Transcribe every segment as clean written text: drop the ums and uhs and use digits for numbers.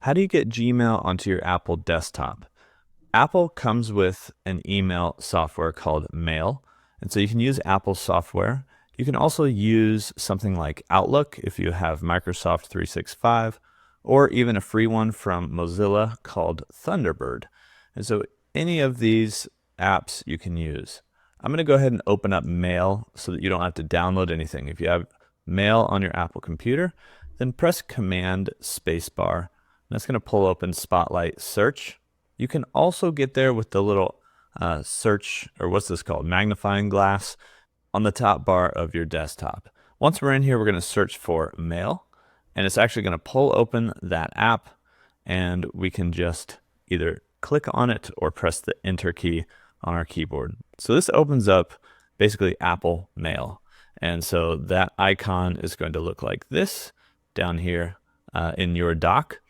How do you get Gmail onto your Apple desktop? Apple comes with an email software called Mail, and so you can use Apple software. You can also use something like Outlook if you have Microsoft 365, or even a free one from Mozilla called Thunderbird. And so any of these apps you can use. I'm going to go ahead and open up Mail so that you don't have to download anything. If you have Mail on your Apple computer, then press Command Spacebar. That's going to pull open Spotlight Search. You can also get there with the little search, or what's this called, magnifying glass on the top bar of your desktop. Once we're in here, we're going to search for Mail, and it's actually going to pull open that app, and we can just either click on it or press the Enter key on our keyboard. So this opens up basically Apple Mail, and so that icon is going to look like this down here in your dock.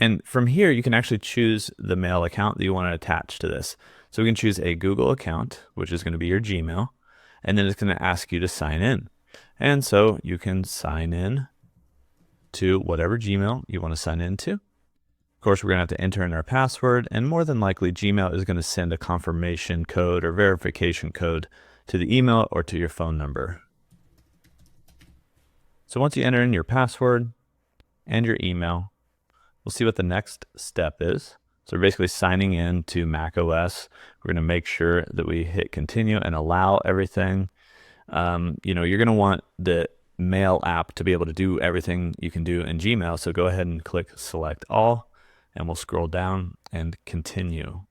And from here, you can actually choose the mail account that you want to attach to this. So we can choose a Google account, which is going to be your Gmail, and then it's going to ask you to sign in. And so you can sign in to whatever Gmail you want to sign into. Of course, we're going to have to enter in our password, and more than likely, Gmail is going to send a confirmation code or verification code to the email or to your phone number. So once you enter in your password and your email, we'll see what the next step is. So we're basically signing in to Mac OS. We're going to make sure that we hit continue and allow everything. You're going to want the Mail app to be able to do everything you can do in Gmail. So go ahead and click select all, and we'll scroll down and continue.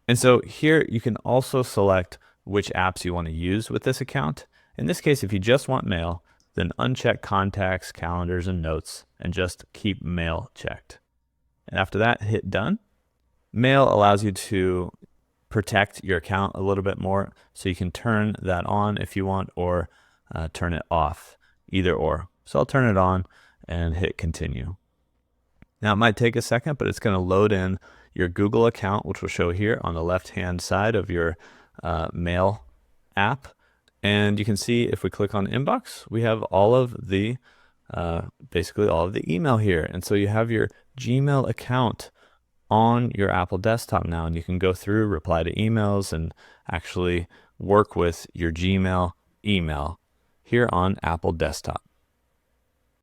And so here you can also select which apps you want to use with this account. In this case, if you just want Mail, then uncheck contacts, calendars, and notes, and just keep Mail checked. And after that, hit done. Mail allows you to protect your account a little bit more, so you can turn that on if you want, or turn it off, either or. So I'll turn it on and hit continue. Now it might take a second, but it's going to load in your Google account, which will show here on the left-hand side of your Mail app. And you can see if we click on inbox, we have all of the, basically all of the email here. And so you have your Gmail account on your Apple desktop now, and you can go through, reply to emails, and actually work with your Gmail email here on Apple desktop.